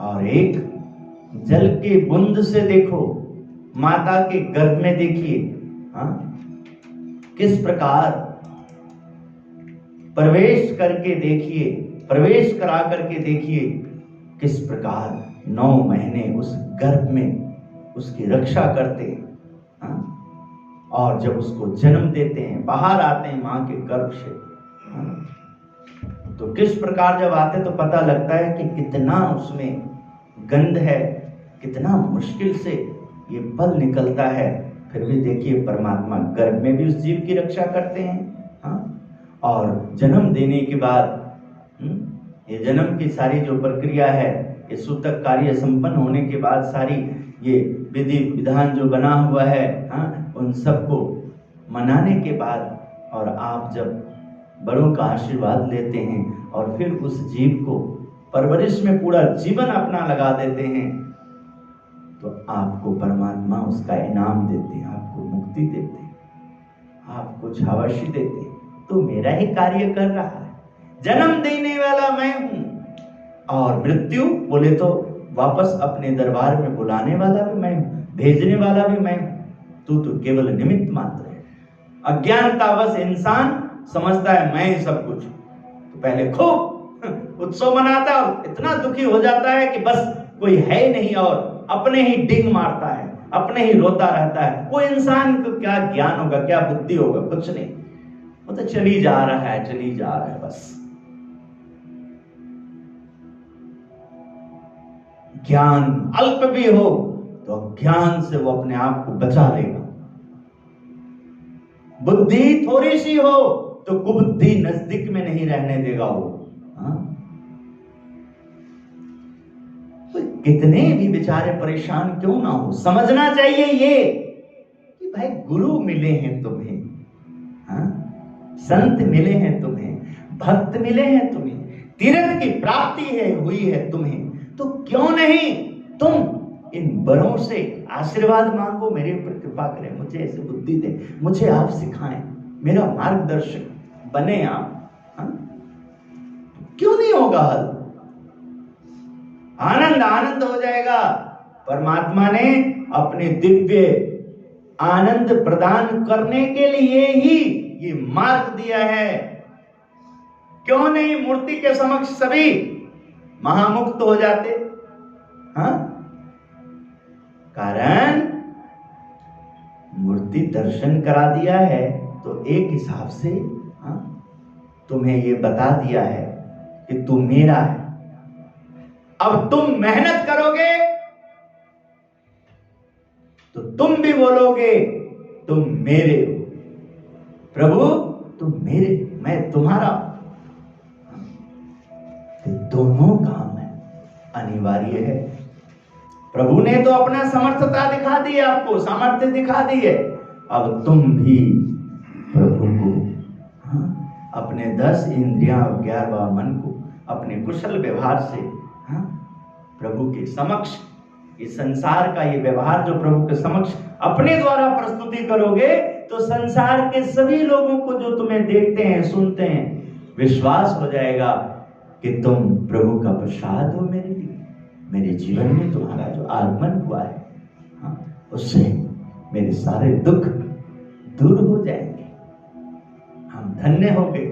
और एक जल के बूंद से देखो, माता के गर्भ में देखिए, हाँ, किस प्रकार प्रवेश करके देखिए, प्रवेश करा करके देखिए, किस प्रकार 9 महीने उस गर्भ में उसकी रक्षा करते हैं, हाँ? और जब उसको जन्म देते हैं, बाहर आते हैं मां के गर्भ से, हाँ? तो किस प्रकार जब आते तो पता लगता है कि कितना उसमें गंध है, कितना मुश्किल से ये पल निकलता है, फिर भी देखिए परमात्मा गर्भ में भी उस जीव की रक्षा करते हैं, हाँ? और जन्म देने के बाद ये जन्म की सारी जो प्रक्रिया है, ये सूतक कार्य संपन्न होने के बाद सारी ये विधि विधान जो बना हुआ है, हाँ, उन सबको मनाने के बाद और आप जब बड़ों का आशीर्वाद लेते हैं और फिर उस जीव को परवरिश में पूरा जीवन अपना लगा देते हैं, तो आपको परमात्मा उसका इनाम देते हैं, आपको मुक्ति देते हैं, आपको शाबाशी देते हैं। तो मेरा ही कार्य कर रहा है, जन्म देने वाला मैं हूं और मृत्यु बोले तो वापस अपने दरबार में बुलाने वाला भी मैं हूं, भेजने वाला भी मैं हूं। तू तो केवल निमित्त मात्र है। अज्ञानतावश इंसान समझता है मैं ही सब कुछ, तो पहले खूब उत्सव मनाता है और इतना दुखी हो जाता है कि बस कोई है ही नहीं और अपने ही डिंग मारता है, अपने ही रोता रहता है। वो इंसान को क्या ज्ञान होगा, क्या बुद्धि होगा? कुछ नहीं, वो तो चली जा रहा है, चली जा रहा है बस। ज्ञान अल्प भी हो तो ज्ञान से वो अपने आप को बचा लेगा, बुद्धि थोड़ी सी हो तो कुबुद्धि नजदीक में नहीं रहने देगा वो, हाँ? कितने भी बेचारे परेशान क्यों ना हो, समझना चाहिए ये कि भाई गुरु मिले हैं तुम्हें, हाँ? संत मिले हैं तुम्हें, भक्त मिले हैं तुम्हें, तीर्थ की प्राप्ति है हुई है तुम्हें, तो क्यों नहीं तुम इन बड़ों से आशीर्वाद मांगो, मेरे ऊपर कृपा करें, मुझे ऐसे बुद्धि दे, मुझे आप सिखाएं, मेरा मार्गदर्शक बने आप। हाँ? क्यों नहीं होगा हल? आनंद आनंद हो जाएगा। परमात्मा ने अपने दिव्य आनंद प्रदान करने के लिए ही ये मार्ग दिया है। क्यों नहीं मूर्ति के समक्ष सभी महामुक्त हो जाते? हाँ? कारण मूर्ति दर्शन करा दिया है तो एक हिसाब से हाँ, तुम्हें ये बता दिया है कि तू मेरा है। अब तुम मेहनत करोगे तो तुम भी बोलोगे तुम मेरे हो। प्रभु तुम मेरे, मैं तुम्हारा। तो दोनों काम है, अनिवार्य है। प्रभु ने तो अपना समर्थता दिखा दी है, आपको सामर्थ्य दिखा दी है। अब तुम भी प्रभु को हाँ, अपने 10 इंद्रियां और 11वां मन को अपने कुशल व्यवहार से हाँ, प्रभु के समक्ष, इस संसार का ये व्यवहार जो प्रभु के समक्ष अपने द्वारा प्रस्तुति करोगे तो संसार के सभी लोगों को जो तुम्हें देखते हैं सुनते हैं विश्वास हो जाएगा कि तुम प्रभु का प्रसाद हो मेरे लिए। मेरे जीवन में तुम्हारा जो आगमन हुआ है हाँ, उससे मेरे सारे दुख दूर हो जाएंगे, हम धन्य होंगे।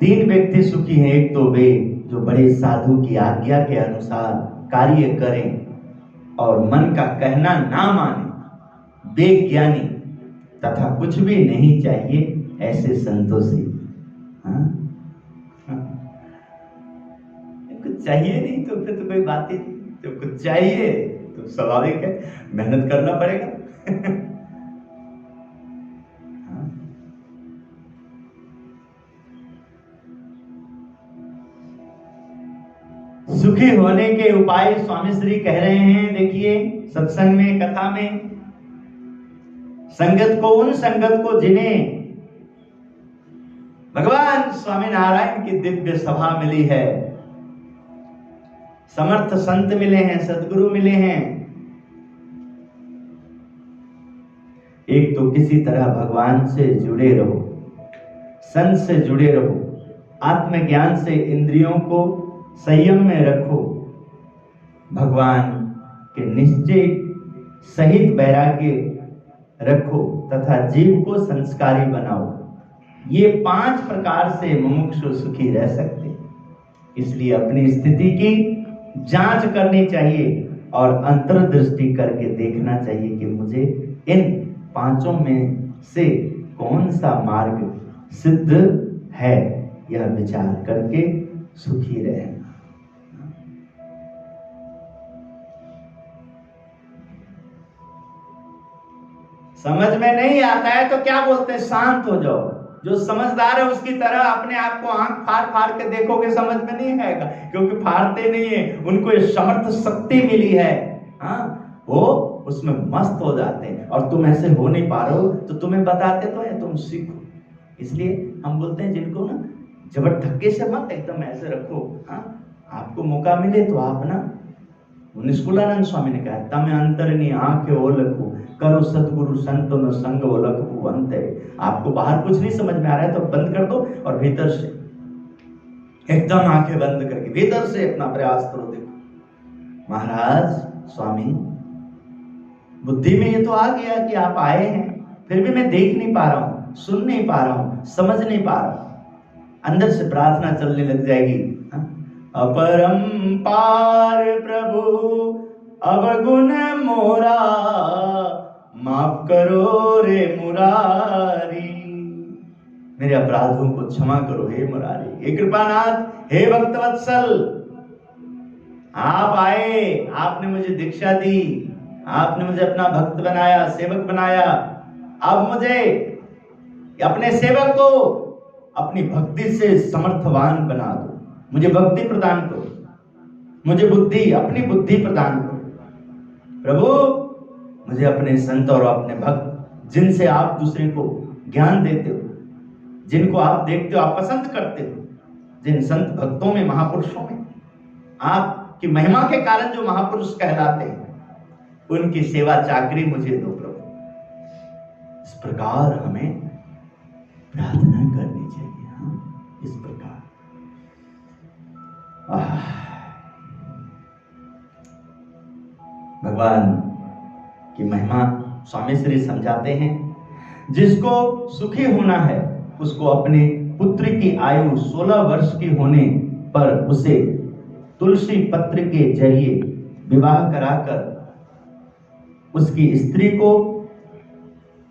3 व्यक्ति सुखी हैं। एक तो वे जो बड़े साधु की आज्ञा के अनुसार कार्य करें और मन का कहना ना माने, बेज्ञानी तथा कुछ भी नहीं चाहिए ऐसे संतोषी। हाँ? कुछ चाहिए नहीं तो फिर तो कोई बात ही नहीं। तो कुछ चाहिए तो स्वाभाविक है, मेहनत करना पड़ेगा। सुखी होने के उपाय स्वामी श्री कह रहे हैं। देखिए सत्संग में, कथा में, संगत को, उन संगत को जिन्हें भगवान स्वामी नारायण की दिव्य सभा मिली है, समर्थ संत मिले हैं, सदगुरु मिले हैं। एक तो किसी तरह भगवान से जुड़े रहो, संत से जुड़े रहो, आत्मज्ञान से इंद्रियों को संयम में रखो, भगवान के निश्चय सहित वैराग्य रखो तथा जीव को संस्कारी बनाओ। ये 5 प्रकार से मुमुक्षु सुखी रह सकते। इसलिए अपनी स्थिति की जांच करनी चाहिए और अंतर्दृष्टि करके देखना चाहिए कि मुझे इन 5 में से कौन सा मार्ग सिद्ध है। यह विचार करके सुखी रहे। समझ में नहीं आता है तो क्या बोलते हैं, शांत हो जाओ। जो समझदार है उसकी तरह अपने आप को आंख फाड़ फाड़ के देखोगे, समझ में नहीं आएगा, क्योंकि फाड़ते नहीं है, उनको ये समर्थ शक्ति मिली है। हाँ, वो उसमें मस्त हो जाते हैं। और तुम ऐसे हो नहीं पा रहे हो तो तुम्हें बताते तो है, तुम सीखो। इसलिए हम बोलते हैं जिनको ना जबर धक्के से मत एकदम ऐसे रखो। हाँ, आपको मौका मिले तो आप ना, निष्कुलानंद स्वामी ने कहा, तमें अंतरनी आंखें ओ लखू करो सतगुरु संतो न संग ओ लखू अंते। आपको बाहर कुछ नहीं समझ में आ रहा है तो बंद कर दो और भीतर से एकदम आंखें बंद करके भीतर से अपना प्रयास करो। देखो महाराज स्वामी, बुद्धि में ये तो आ गया कि आप आए हैं, फिर भी मैं देख नहीं पा रहा हूं, सुन नहीं पा रहा हूं, समझ नहीं पा रहा हूं। अंदर से प्रार्थना चलने लग जाएगी, अपरंपार प्रभु अवगुण मोरा, माफ करो रे मुरारी। मेरे अपराधों को क्षमा करो हे मुरारी, हे कृपानाथ, हे भक्तवत्सल। आप आए, आपने मुझे दीक्षा दी, आपने मुझे अपना भक्त बनाया, सेवक बनाया। अब मुझे अपने सेवक को अपनी भक्ति से समर्थवान बना दो। मुझे भक्ति प्रदान करो, मुझे बुद्धि, अपनी बुद्धि प्रदान करो। प्रभु मुझे अपने संत और अपने भक्त, जिनसे आप दूसरे को ज्ञान देते हो, जिनको आप देखते हो, आप पसंद करते हो, जिन संत भक्तों में, महापुरुषों में आपकी महिमा के कारण जो महापुरुष कहलाते हैं, उनकी सेवा चाकरी मुझे दो प्रभु। इस प्रकार हमें प्रार्थना करनी चाहिए। हाँ, इस प्रकार भगवान की महिमा स्वामी श्री समझाते हैं, जिसको सुखी होना है उसको अपने पुत्र की आयु 16 वर्ष की होने पर उसे तुलसी पत्र के जरिए विवाह कराकर उसकी स्त्री को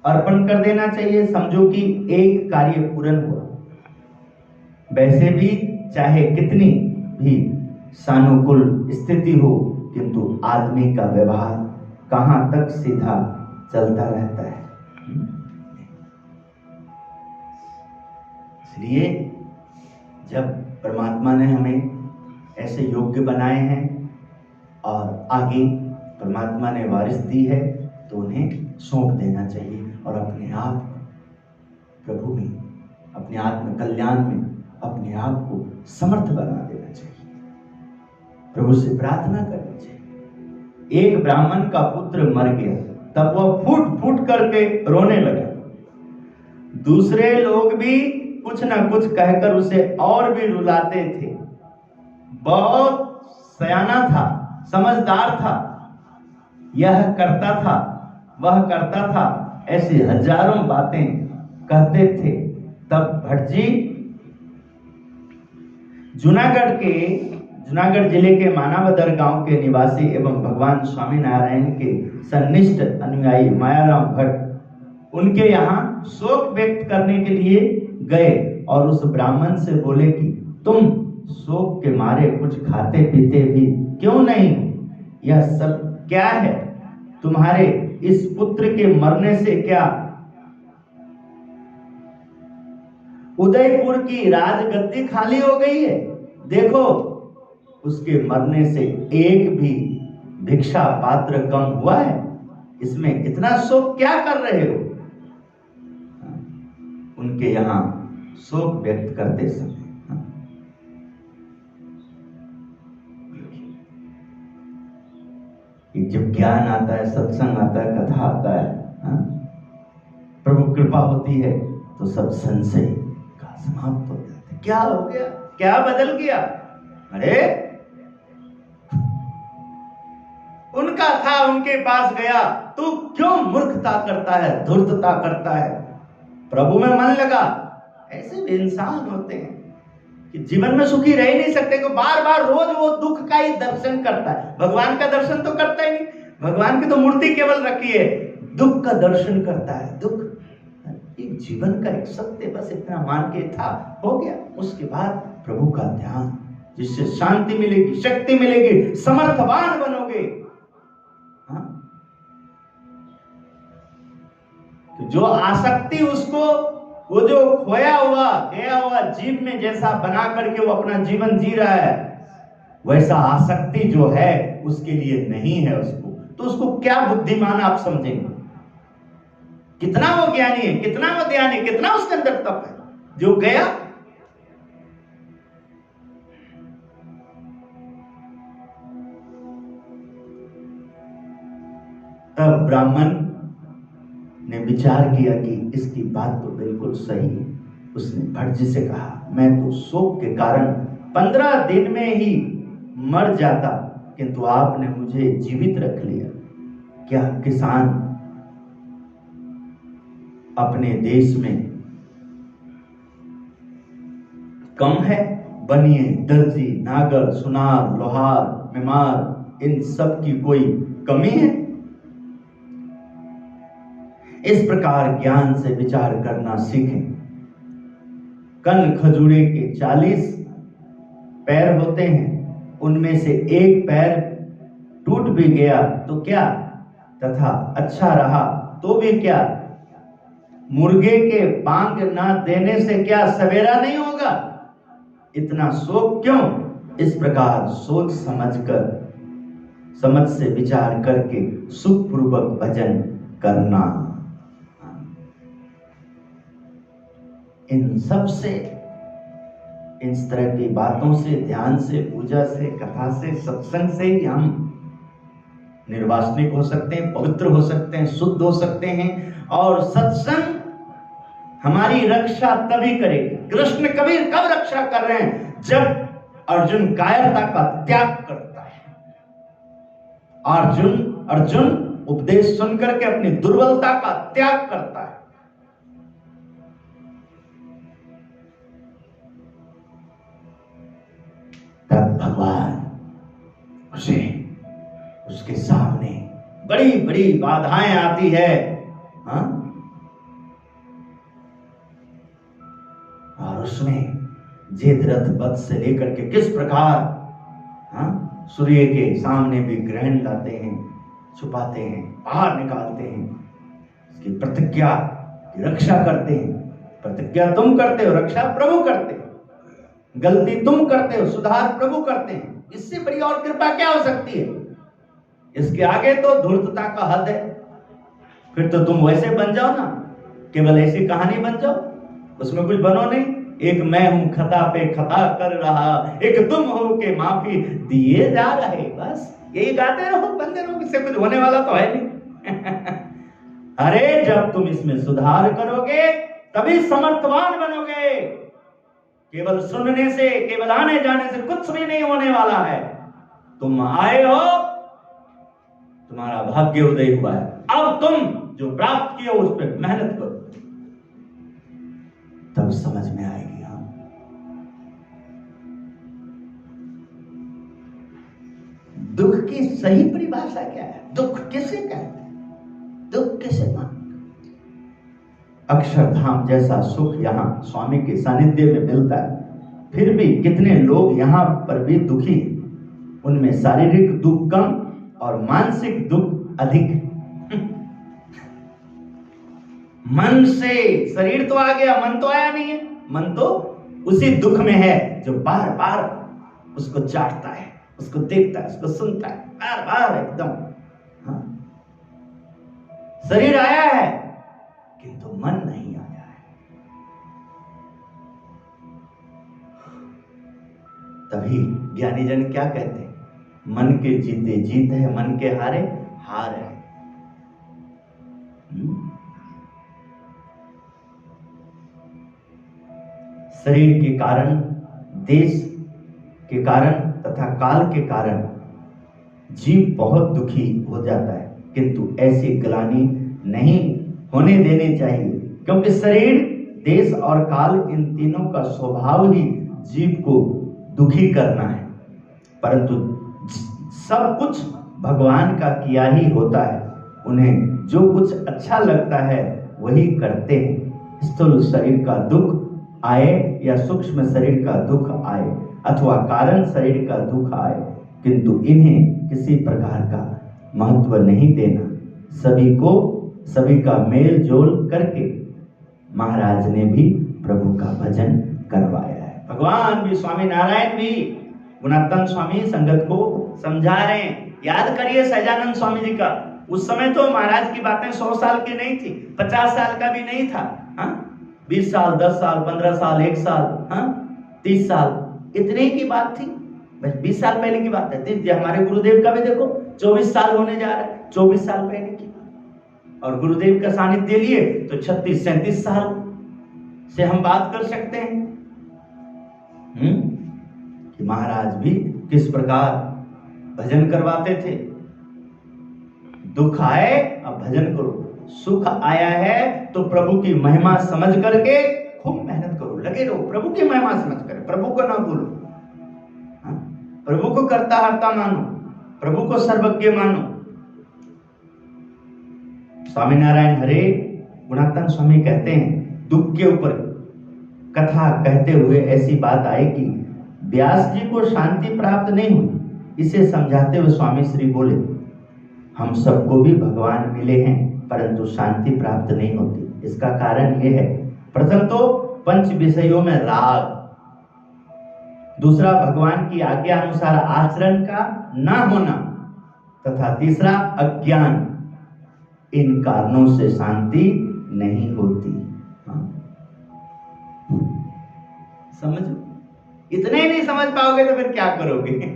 अर्पण कर देना चाहिए। समझो कि एक कार्य पूर्ण हुआ। वैसे भी चाहे कितनी भी सानुकूल स्थिति हो, किंतु आदमी का व्यवहार कहां तक सीधा चलता रहता है। इसलिए जब परमात्मा ने हमें ऐसे योग्य बनाए हैं और आगे परमात्मा ने वारिस दी है, तो उन्हें सौंप देना चाहिए और अपने आप प्रभु में, अपने आत्म कल्याण में अपने आप को समर्थ बना देना चाहिए। प्रभु से प्रार्थना करनी चाहिए। एक ब्राह्मण का पुत्र मर गया, तब वह फूट फूट करके रोने लगा। दूसरे लोग भी कुछ ना कुछ कहकर उसे और भी रुलाते थे। बहुत सयाना था, समझदार था, यह करता था, वह करता था, ऐसी हजारों बातें कहते थे। तब भट्ट जी जूनागढ़ जिले के मानावदर गांव के निवासी एवं भगवान स्वामी नारायण के सन्निष्ठ अनुयायी मायाराम भट्ट उनके यहाँ शोक व्यक्त करने के लिए गए और उस ब्राह्मण से बोले कि तुम शोक के मारे कुछ खाते पीते भी क्यों नहीं? यह सब क्या है? तुम्हारे इस पुत्र के मरने से क्या उदयपुर की राजगद्दी खाली हो गई है? देखो, उसके मरने से एक भी भिक्षा पात्र कम हुआ है। इसमें इतना शोक क्या कर रहे हो? उनके यहाँ शोक व्यक्त करते समय जब ज्ञान आता है, सत्संग आता है, कथा आता है, प्रभु कृपा होती है, तो सब संशय का समाप्त हो जाता है। क्या हो गया? क्या बदल गया? अरे उनका था, उनके पास गया, तू क्यों मूर्खता करता है, धूर्तता करता है? प्रभु में मन लगा। ऐसे भी इंसान होते हैं कि जीवन में सुखी रह ही नहीं सकते, कि बार बार रोज वो दुख का ही दर्शन करता है। भगवान का दर्शन तो करता ही नहीं। भगवान की तो मूर्ति केवल रखी है, दुख का दर्शन करता है। दुख एक जीवन का एक सत्य, बस इतना मान के था, हो गया। उसके बाद प्रभु का ध्यान, जिससे शांति मिलेगी, शक्ति मिलेगी, समर्थवान बनोगे। तो जो आसक्ति उसको, वो जो खोया हुआ गया हुआ जीव में जैसा बना करके वो अपना जीवन जी रहा है, वैसा आसक्ति जो है उसके लिए नहीं है उसको। तो उसको क्या बुद्धिमान आप समझेंगे? कितना वो ज्ञानी है, कितना वो ध्यानी, कितना उसके अंदर तप है। जो गया तब ब्राह्मण ने विचार किया कि इसकी बात तो बिल्कुल सही है। उसने भट्ट जी से कहा, मैं तो शोक के कारण 15 दिन में ही मर जाता, किंतु आपने मुझे जीवित रख लिया। क्या किसान अपने देश में कम है? बनिए, दर्जी, नागर, सुनार, लोहार, बीमार, इन सब की कोई कमी है? इस प्रकार ज्ञान से विचार करना सीखें। कन खजूरे के 40 पैर होते हैं, उनमें से एक पैर टूट भी गया तो क्या, तथा अच्छा रहा तो भी क्या? मुर्गे के बांग ना देने से क्या सवेरा नहीं होगा? इतना शोक क्यों? इस प्रकार सोच समझ से विचार करके सुखपूर्वक भजन करना। इन सब से इस तरह की बातों से, ध्यान से, पूजा से, कथा से, सत्संग से ही हम निर्वासनिक हो सकते हैं, पवित्र हो सकते हैं, शुद्ध हो सकते हैं। और सत्संग हमारी रक्षा तभी करेगा। कृष्ण कबीर कब रक्षा कर रहे हैं? जब अर्जुन कायरता का त्याग करता है। अर्जुन उपदेश सुनकर के अपनी दुर्बलता का त्याग करता है। तब भगवान उसके सामने बड़ी बड़ी बाधाएं आती है। हाँ? और उसमें जेदरथ वध से लेकर के किस प्रकार, हाँ, सूर्य के सामने भी ग्रहण लाते हैं, छुपाते हैं, बाहर निकालते हैं, उसकी प्रतिज्ञा की रक्षा करते हैं। प्रतिज्ञा तुम करते हो, रक्षा प्रभु करते हैं। गलती तुम करते हो, सुधार प्रभु करते हैं। इससे बड़ी और कृपा क्या हो सकती है? इसके आगे तो धूर्तता का हद है। फिर तो तुम वैसे बन जाओ ना, केवल ऐसी कहानी बन जाओ, उसमें कुछ बनो नहीं। एक मैं हूं खता पे खता कर रहा, एक तुम हो के माफी दिए जा रहे, बस यही गाते रहो, बंदे रहो, इससे कुछ होने वाला तो है नहीं। अरे जब तुम इसमें सुधार करोगे तभी समर्थवान बनोगे। केवल सुनने से, केवल आने जाने से कुछ भी नहीं होने वाला है। तुम आए हो, तुम्हारा भाग्य उदय हुआ है। अब तुम जो प्राप्त किए उस पर मेहनत करो, तब समझ में आएगी। हम दुख की सही परिभाषा क्या है? दुख किसे कहते हैं? दुख किसे मानते? अक्षरधाम जैसा सुख यहाँ स्वामी के सानिध्य में मिलता है, फिर भी कितने लोग यहाँ पर भी दुखी। उनमें शारीरिक दुख कम और मानसिक दुख अधिक। मन से शरीर तो आ गया, मन तो आया नहीं है। मन तो उसी दुख में है जो बार बार उसको चाटता है, उसको देखता है, उसको सुनता है, बार बार एकदम। हाँ? शरीर आया है किंतु मन नहीं आया है। तभी ज्ञानी जन क्या कहते हैं? मन के जीते जीत है, मन के हारे हार है। शरीर के कारण, देश के कारण तथा काल के कारण जीव बहुत दुखी हो जाता है, किंतु ऐसी ग्लानि नहीं होने देनी चाहिए, क्योंकि शरीर, देश और काल, इन तीनों का स्वभाव ही जीव को दुखी करना है। परंतु सब कुछ भगवान का किया ही होता है। उन्हें जो कुछ अच्छा लगता है वही करते हैं। स्थूल शरीर का दुख आए या सूक्ष्म शरीर का दुख आए अथवा कारण शरीर का दुख आए, किंतु इन्हें किसी प्रकार का महत्व नहीं देना। सभी का मेल जोल करके महाराज ने भी प्रभु का भजन करवाया है। भगवान भी, स्वामी नारायण भी, गुणात्तम स्वामी संगत को समझा रहे हैं। याद करिए सहजानंद स्वामी जी का। उस समय तो महाराज की बातें 100 साल की नहीं थी, 50 साल का भी नहीं था। हाँ? 20 साल, 10 साल, 15 साल, 1 साल, हाँ? 30 साल, इतने की बात थी। बस 20 साल पहले की बात है। हमारे गुरुदेव का भी देखो 24 साल होने जा रहा है, 24 साल पहले की। और गुरुदेव का सानिध्य लिए तो 36-37 साल से हम बात कर सकते हैं कि महाराज भी किस प्रकार भजन करवाते थे। दुख आए अब भजन करो, सुख आया है तो प्रभु की महिमा समझ करके खूब मेहनत करो, लगे रहो, प्रभु की महिमा समझ कर, प्रभु को ना भूलो। प्रभु को कर्ता हर्ता मानो, प्रभु को सर्वज्ञ मानो। स्वामीनारायण हरे गुणात्तम स्वामी कहते हैं, दुख के ऊपर कथा कहते हुए ऐसी बात आई कि व्यास जी को शांति प्राप्त नहीं हुई। इसे समझाते हुए स्वामी श्री बोले, हम सबको भी भगवान मिले हैं परंतु शांति प्राप्त नहीं होती। इसका कारण यह है, प्रथम तो पंच विषयों में राग, दूसरा भगवान की आज्ञा अनुसार आचरण का ना होना, तथा तीसरा अज्ञान। इन कारणों से शांति नहीं होती। हाँ? समझो, इतना ही नहीं समझ पाओगे तो फिर क्या करोगे?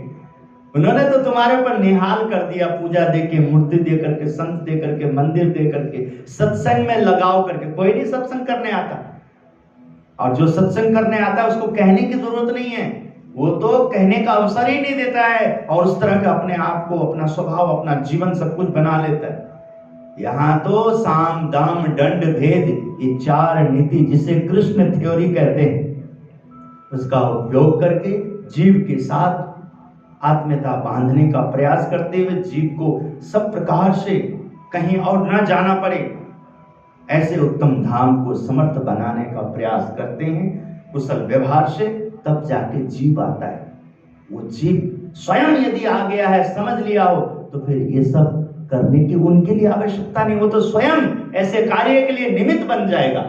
उन्होंने तो तुम्हारे ऊपर निहाल कर दिया, पूजा दे के, मूर्ति दे करके, संत दे करके, मंदिर दे करके, सत्संग में लगाव करके। कोई नहीं सत्संग करने आता, और जो सत्संग करने आता है उसको कहने की जरूरत नहीं है, वो तो कहने का अवसर ही नहीं देता है, और उस तरह का अपने आप को, अपना स्वभाव, अपना जीवन सब कुछ बना लेता है। यहाँ तो साम दाम दंड भेद, ये 4 नीति जिसे कृष्ण थ्योरी कहते हैं, उसका उपयोग करके जीव के साथ आत्मीयता बांधने का प्रयास करते हुए जीव को सब प्रकार से कहीं और न जाना पड़े, ऐसे उत्तम धाम को समर्थ बनाने का प्रयास करते हैं कुशल व्यवहार से। तब जाके जीव आता है। वो जीव स्वयं यदि आ गया है, समझ लिया हो, तो फिर ये सब करने की उनके लिए आवश्यकता नहीं। वो तो स्वयं ऐसे कार्य के लिए निमित्त बन जाएगा,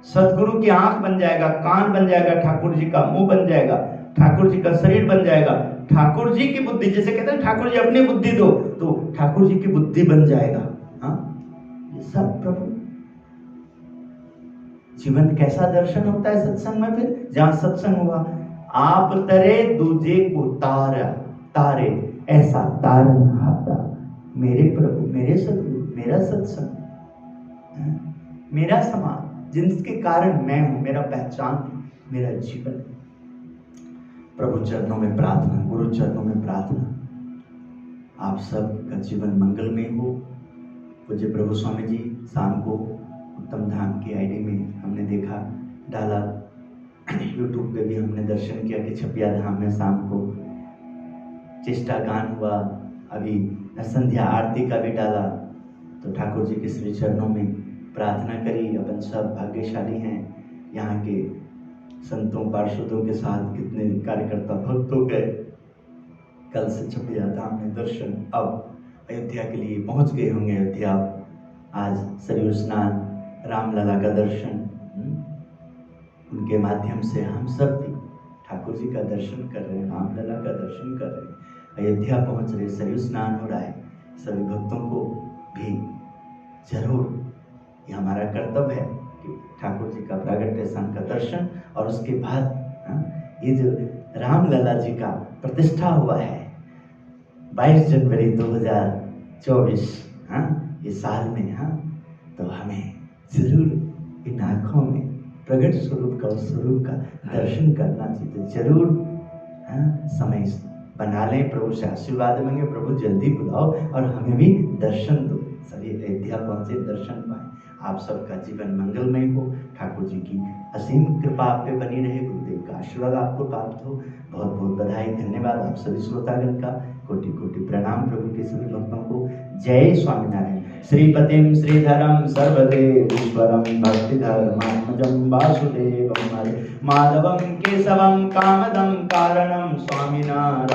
सदगुरु की आंख बन जाएगा, कान बन जाएगा, ठाकुर जी का मुंह बन जाएगा, ठाकुर जी का शरीर बन जाएगा, ठाकुर जी की बुद्धि, जैसे कहते हैं ठाकुर जी अपनी बुद्धि दो, तो ठाकुर जी की बुद्धि बन जाएगा। हाँ, ये सब प्रभु जीवन कैसा दर्शन होता है सत्संग में। फिर जहां सत्संग हुआ, आप तरे दूजे को तारा तारे, ऐसा तारन हारा। मेरे प्रभु, मेरे सदगुरु, मेरा सत्संग, मेरा समाज, जिनके कारण मैं हूं, मेरा पहचान, मेरा जीवन। प्रभु चरणों में प्रार्थना, गुरु चरणों में प्रार्थना, आप सब का जीवन मंगलमय हो। पूज्य प्रभु स्वामी जी शाम को उत्तम धाम की आईडी में हमने देखा डाला, यूट्यूब पे भी हमने दर्शन किया कि छपिया धाम में शाम को चेष्टा गान हुआ, अभी संध्या आरती का भी डाला। तो ठाकुर जी के श्री चरणों में प्रार्थना करी। अपन सब भाग्यशाली हैं, यहाँ के संतों पार्षदों के साथ कितने कार्यकर्ता भक्त हो गए। कल से छपिया धाम में दर्शन, अब अयोध्या के लिए पहुंच गए होंगे। अयोध्या आज सरयू स्नान, रामलला का दर्शन, उनके माध्यम से हम सब भी ठाकुर जी का दर्शन कर रहे हैं, रामलला का दर्शन कर रहे हैं, अयोध्या पहुंच रहे, सरयू स्नान हो रहा है। सभी भक्तों को भी जरूर ये हमारा कर्तव्य है कि ठाकुर जी का प्रागट्य स्थान का दर्शन, और उसके बाद ये जो रामलला जी का प्रतिष्ठा हुआ है 22 जनवरी 2024 ये साल में, तो हमें जरूर इन आँखों में प्रगट स्वरूप का, उस स्वरूप का दर्शन करना चाहिए। तो जरूर समय बना लें, प्रभु से आशीर्वाद मांगे, प्रभु जल्दी बुलाओ और हमें भी दर्शन दो। सभी अयोध्या पहुंचे, दर्शन पाए। आप सबका जीवन मंगलमय हो, ठाकुर जी की असीम कृपा आप पे बनी रहे, गुरुदेव का आशीर्वाद आपको प्राप्त हो। बहुत बहुत बधाई, धन्यवाद आप सभी श्रोतागण का, कोटि कोटि प्रणाम प्रभु के सभी भक्तों को। जय स्वामीनारायण। श्रीपतिम श्रीधरम सर्वदेवीश्वरम भक्तिधर्मात्मजं वासुदेवं हरे माधवं केशवं कामदं कारणं स्वामिनारायण।